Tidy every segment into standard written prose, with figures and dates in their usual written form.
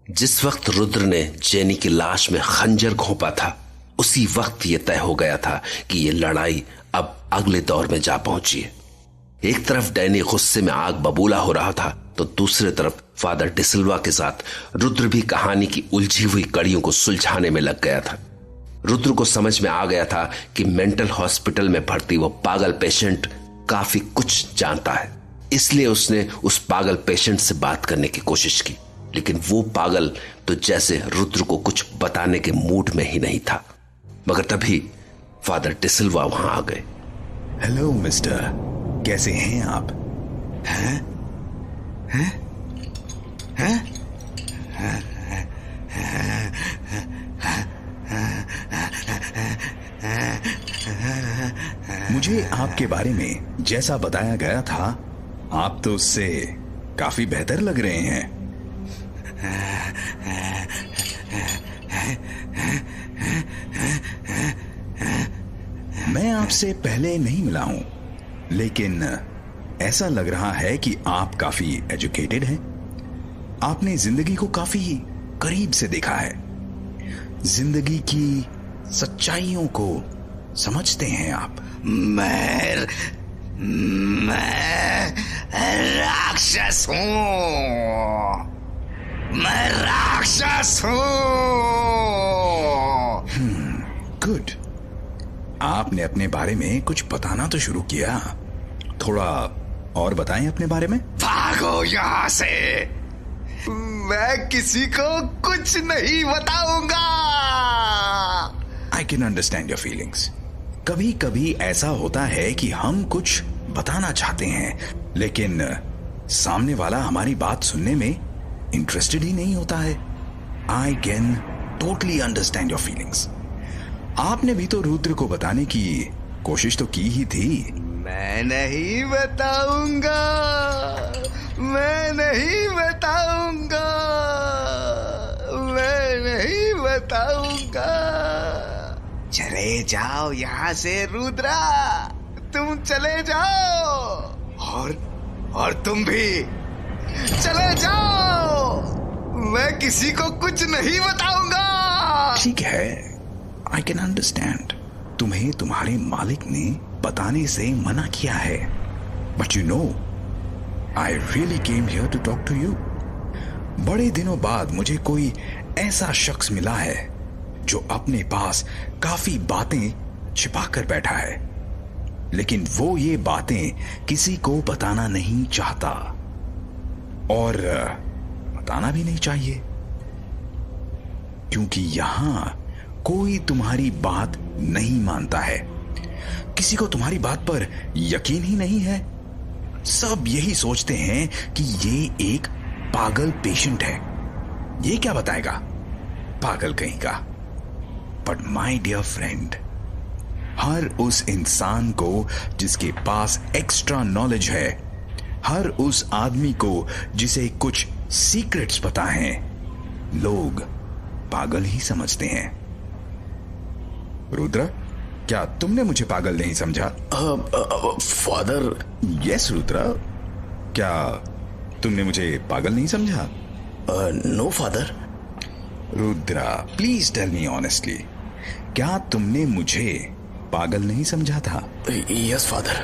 जिस वक्त रुद्र ने जेनी की लाश में खंजर घोंपा था, उसी वक्त यह तय हो गया था कि यह लड़ाई अब अगले दौर में जा पहुंची है। एक तरफ डैनी गुस्से में आग बबूला हो रहा था, तो दूसरी तरफ फादर डिसिल्वा के साथ रुद्र भी कहानी की उलझी हुई कड़ियों को सुलझाने में लग गया था। रुद्र को समझ में आ गया था कि मेंटल हॉस्पिटल में भर्ती वो पागल पेशेंट काफी कुछ जानता है, इसलिए उसने उस पागल पेशेंट से बात करने की कोशिश की, लेकिन वो पागल तो जैसे रुद्र को कुछ बताने के मूड में ही नहीं था। मगर तभी फादर डिसिल्वा वहां आ गए। हेलो मिस्टर, कैसे हैं आप? हैं? हैं? हैं? मुझे आपके बारे में जैसा बताया गया था, आप तो उससे काफी बेहतर लग रहे हैं। मैं आपसे पहले नहीं मिला हूं, लेकिन ऐसा लग रहा है कि आप काफी एजुकेटेड हैं। आपने जिंदगी को काफी करीब से देखा है, जिंदगी की सच्चाइयों को समझते हैं आप। मैं राक्षस हूं, मैं राक्षस हूं। गुड, आपने अपने बारे में कुछ बताना तो शुरू किया। थोड़ा और बताएं अपने बारे में। भागो यहां से, मैं किसी को कुछ नहीं बताऊंगा। I can understand your feelings. कभी कभी ऐसा होता है कि हम कुछ बताना चाहते हैं, लेकिन सामने वाला हमारी बात सुनने में इंटरेस्टेड ही नहीं होता है। I can totally understand your feelings. आपने भी तो रुद्र को बताने की कोशिश तो की ही थी। मैं नहीं बताऊंगा, मैं नहीं बताऊंगा, मैं नहीं बताऊंगा। चले जाओ यहां से रुद्रा, तुम चले जाओ, और तुम भी चले जाओ। मैं किसी को कुछ नहीं बताऊंगा। ठीक है, आई कैन अंडरस्टैंड। तुम्हें तुम्हारे मालिक ने बताने से मना किया है, but you know, I really came here to talk to you. बड़े दिनों बाद मुझे कोई ऐसा शख्स मिला है जो अपने पास काफी बातें छिपा कर बैठा है, लेकिन वो ये बातें किसी को बताना नहीं चाहता, और बताना भी नहीं चाहिए, क्योंकि यहां कोई तुम्हारी बात नहीं मानता है। किसी को तुम्हारी बात पर यकीन ही नहीं है। सब यही सोचते हैं कि ये एक पागल पेशेंट है, ये क्या बताएगा, पागल कहीं का। बट माय डियर फ्रेंड, हर उस इंसान को जिसके पास एक्स्ट्रा नॉलेज है, हर उस आदमी को जिसे कुछ सीक्रेट्स पता हैं, लोग पागल ही समझते हैं। रुद्र, क्या तुमने मुझे पागल नहीं समझा? फादर। यस रुद्र, क्या तुमने मुझे पागल नहीं समझा? No father. Rudra, please tell me honestly, क्या तुमने मुझे पागल नहीं समझा था? Yes father.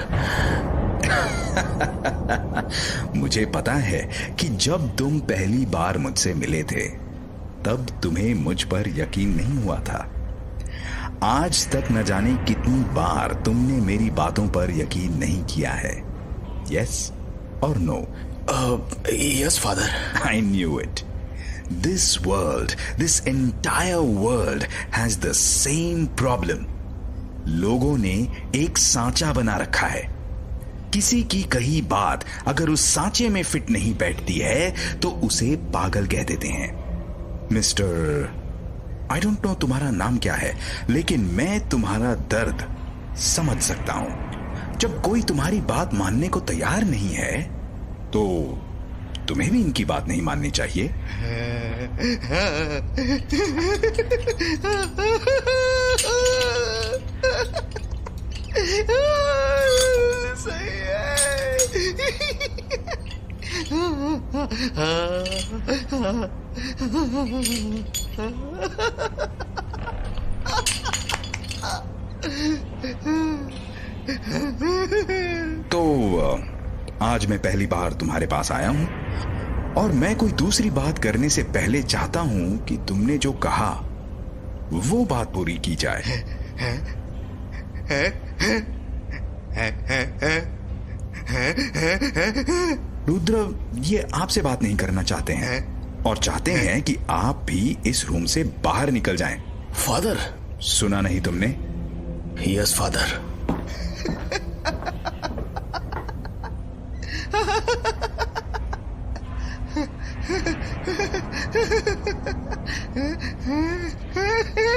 मुझे पता है कि जब तुम पहली बार मुझसे मिले थे, तब तुम्हें मुझ पर यकीन नहीं हुआ था। आज तक न जाने कितनी बार तुमने मेरी बातों पर यकीन नहीं किया है। यस और no? Yes father. I knew it. This world, this entire world has the same problem. लोगों ने एक सांचा बना रखा है। किसी की कही बात अगर उस सांचे में फिट नहीं बैठती है तो उसे पागल कह देते हैं। मिस्टर, आई डोंट नो तुम्हारा नाम क्या है, लेकिन मैं तुम्हारा दर्द समझ सकता हूं। जब कोई तुम्हारी बात मानने को तैयार नहीं है, तो तुम्हें भी इनकी बात नहीं माननी चाहिए। सही है। तो आज मैं पहली बार तुम्हारे पास आया हूं और मैं कोई दूसरी बात करने से पहले चाहता हूं कि तुमने जो कहा वो बात पूरी की जाए। रुद्र ये आपसे बात नहीं करना चाहते हैं और चाहते हैं कि आप भी इस रूम से बाहर निकल जाएं। फादर। सुना नहीं तुमने? Yes father.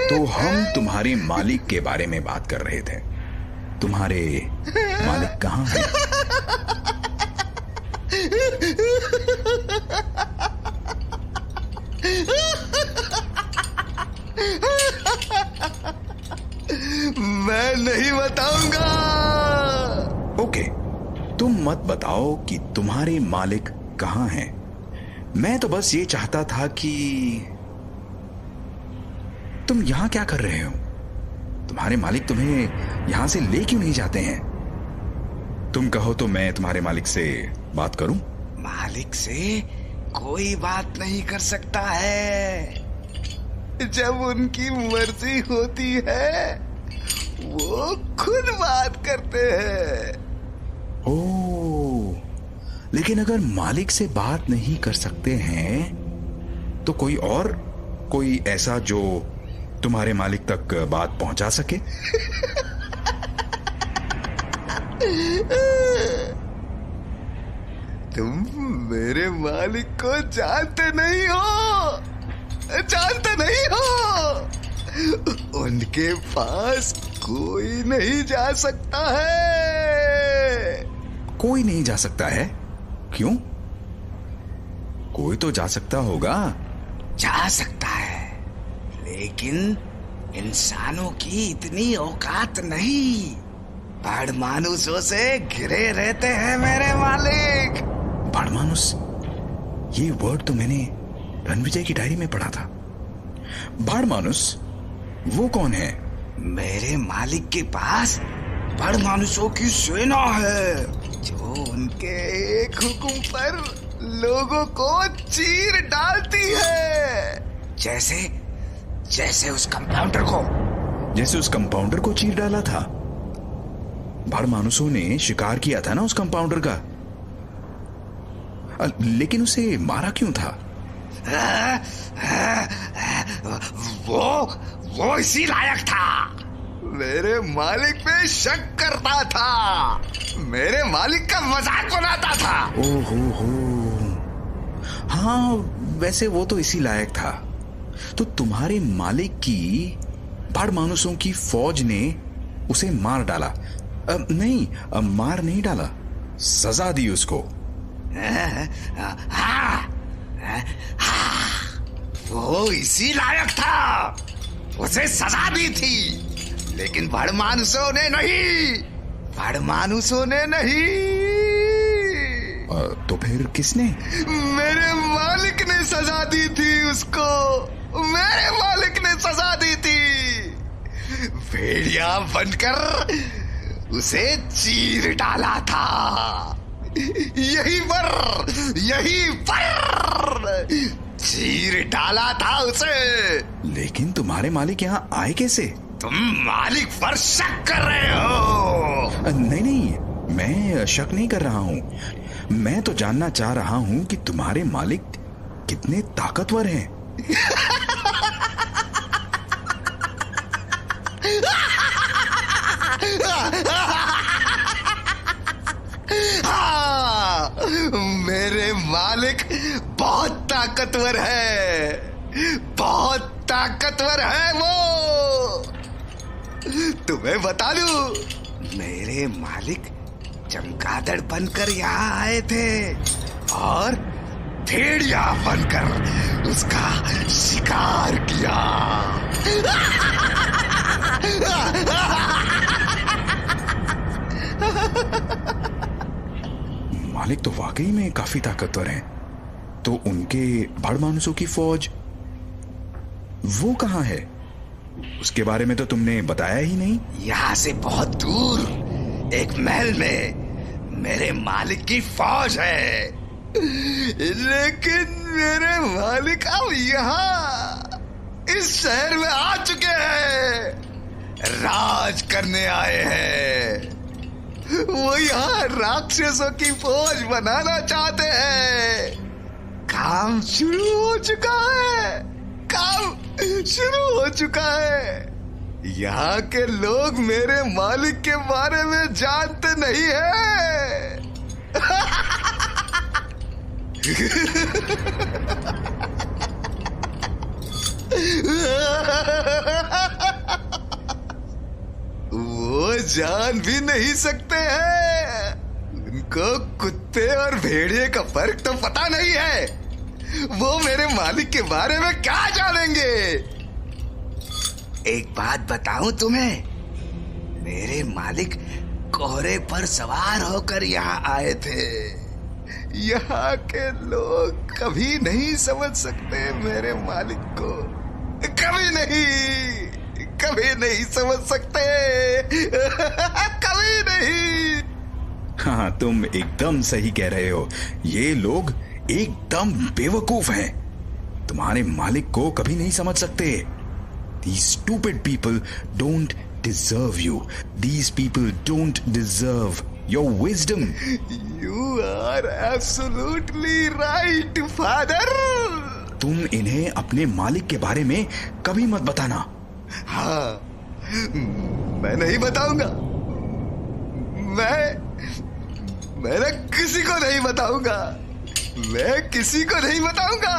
तो हम तुम्हारे मालिक के बारे में बात कर रहे थे। तुम्हारे मालिक कहाँ हैं? मैं नहीं बताऊंगा। ओके, तुम मत बताओ कि तुम्हारे मालिक कहाँ हैं। मैं तो बस ये चाहता था कि तुम यहां क्या कर रहे हो? तुम्हारे मालिक तुम्हें यहां से ले क्यों नहीं जाते हैं? तुम कहो तो मैं तुम्हारे मालिक से बात करूं? मालिक से कोई बात नहीं कर सकता है। जब उनकी मर्जी होती है वो खुद बात करते हैं। ओह, लेकिन अगर मालिक से बात नहीं कर सकते हैं तो कोई ऐसा जो तुम्हारे मालिक तक बात पहुंचा सके? तुम मेरे मालिक को जानते नहीं हो। उनके पास कोई नहीं जा सकता है। कोई नहीं जा सकता है? क्यों? कोई तो जा सकता होगा। जा सकता है, लेकिन इंसानों की इतनी औकात नहीं। बड़ मानुसों से घिरे रहते हैं मेरे मालिक। बड़ मानुस, ये वर्ड तो मैंने रणविजय की डायरी में पढ़ा था। बड़ मानुस वो कौन है? मेरे मालिक के पास बड़ मानुसों की सेना है जो उनके एक हुक्म पर लोगों को चीर डालती है। जैसे उस कंपाउंडर को। जैसे उस कंपाउंडर को चीर डाला था? बड़ मानुसों ने शिकार किया था ना उस कंपाउंडर का, लेकिन उसे मारा क्यों था? वो इसी लायक था। मेरे मालिक पे शक करता था, मेरे मालिक का मजाक बनाता था। ओहो, हाँ वैसे वो तो इसी लायक था। तो तुम्हारे मालिक की बड़ मानुसों की फौज ने उसे मार डाला? नहीं, मार नहीं डाला, सजा दी उसको। हाँ, वो इसी लायक था, उसे सजा दी थी। लेकिन बड़ मानुसों ने नहीं। तो फिर किसने? मेरे मालिक ने सजा दी थी उसको। मेरे मालिक ने सजा दी थी। भेड़िया बनकर उसे चीर डाला था। यहीं पर चीर डाला था उसे। लेकिन तुम्हारे मालिक यहाँ आए कैसे? तुम मालिक पर शक कर रहे हो। नहीं, मैं शक नहीं कर रहा हूँ। मैं तो जानना चाह रहा हूँ कि तुम्हारे मालिक कितने ताकतवर हैं। मेरे मालिक बहुत ताकतवर है, बहुत ताकतवर है वो। तुम्हें बता दूं, मेरे मालिक चमगादड़ बनकर यहाँ आए थे और भेड़िया बनकर उसका शिकार किया। मालिक तो वाकई में काफी ताकतवर हैं। तो उनके बड़ मानुसों की फौज वो कहां है? उसके बारे में तो तुमने बताया ही नहीं। यहाँ से बहुत दूर एक महल में मेरे मालिक की फौज है, लेकिन मेरे मालिक अब यहाँ इस शहर में आ चुके हैं, राज करने आए हैं। वो यहाँ राक्षसों की फौज बनाना चाहते हैं। काम शुरू हो चुका है, काम शुरू हो चुका है। यहाँ के लोग मेरे मालिक के बारे में जानते नहीं है। वो जान भी नहीं सकते हैं। उनको कुत्ते और भेड़िए का फर्क तो पता नहीं है। वो मेरे मालिक के बारे में क्या जानेंगे? एक बात बताऊं तुम्हें, मेरे मालिक कोहरे पर सवार होकर यहाँ आए थे। यहाँ के लोग कभी नहीं समझ सकते मेरे मालिक को, कभी नहीं समझ सकते। कभी नहीं। हाँ, तुम एकदम सही कह रहे हो। ये लोग एकदम बेवकूफ हैं। तुम्हारे मालिक को कभी नहीं समझ सकते। These stupid people don't deserve you. These people don't deserve your wisdom. You are absolutely right, father. तुम इन्हें अपने मालिक के बारे में कभी मत बताना। हाँ, मैं नहीं बताऊंगा। मैं किसी को नहीं बताऊंगा। मैं किसी को नहीं बताऊंगा।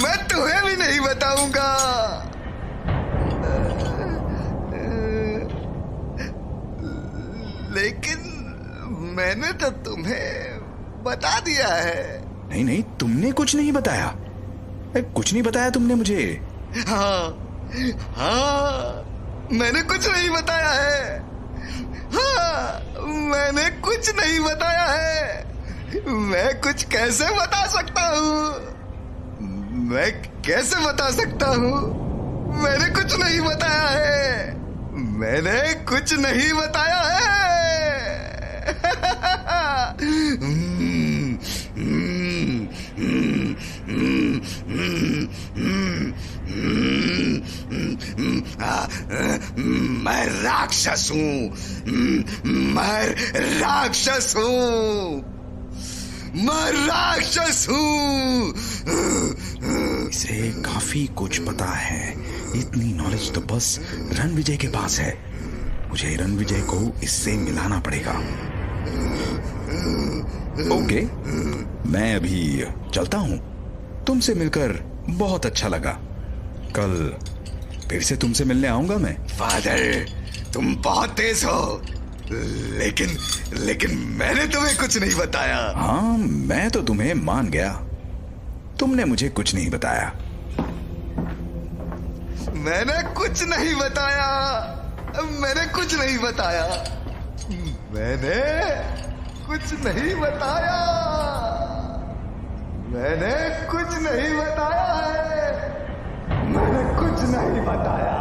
मैं तुम्हें भी नहीं बताऊंगा। लेकिन मैंने तो तुम्हें बता दिया है। नहीं, तुमने कुछ नहीं बताया। कुछ नहीं बताया तुमने मुझे। हाँ, मैंने कुछ नहीं बताया है। हाँ, मैंने कुछ नहीं बताया है। मैं कुछ कैसे बता सकता हूँ? मैं कैसे बता सकता हूँ? मैंने कुछ नहीं बताया है। मैंने कुछ नहीं बताया है। मैं राक्षस हूँ। मैं राक्षस हूँ। मैं राक्षस हूँ। इसे काफी कुछ पता है। इतनी नॉलेज तो बस रणविजय के पास है। मुझे रणविजय को इससे मिलाना पड़ेगा। ओके, मैं अभी चलता हूँ। तुमसे मिलकर बहुत अच्छा लगा। कल फिर से तुमसे मिलने आऊंगा मैं। फादर, तुम बहुत तेज हो, लेकिन मैंने तुम्हें कुछ नहीं बताया। हाँ, मैं तो तुम्हें मान गया। तुमने मुझे कुछ नहीं बताया। मैंने कुछ नहीं बताया। मैंने कुछ नहीं बताया। मैंने कुछ नहीं बताया। मैंने कुछ नहीं बताया है। मैंने कुछ नहीं बताया।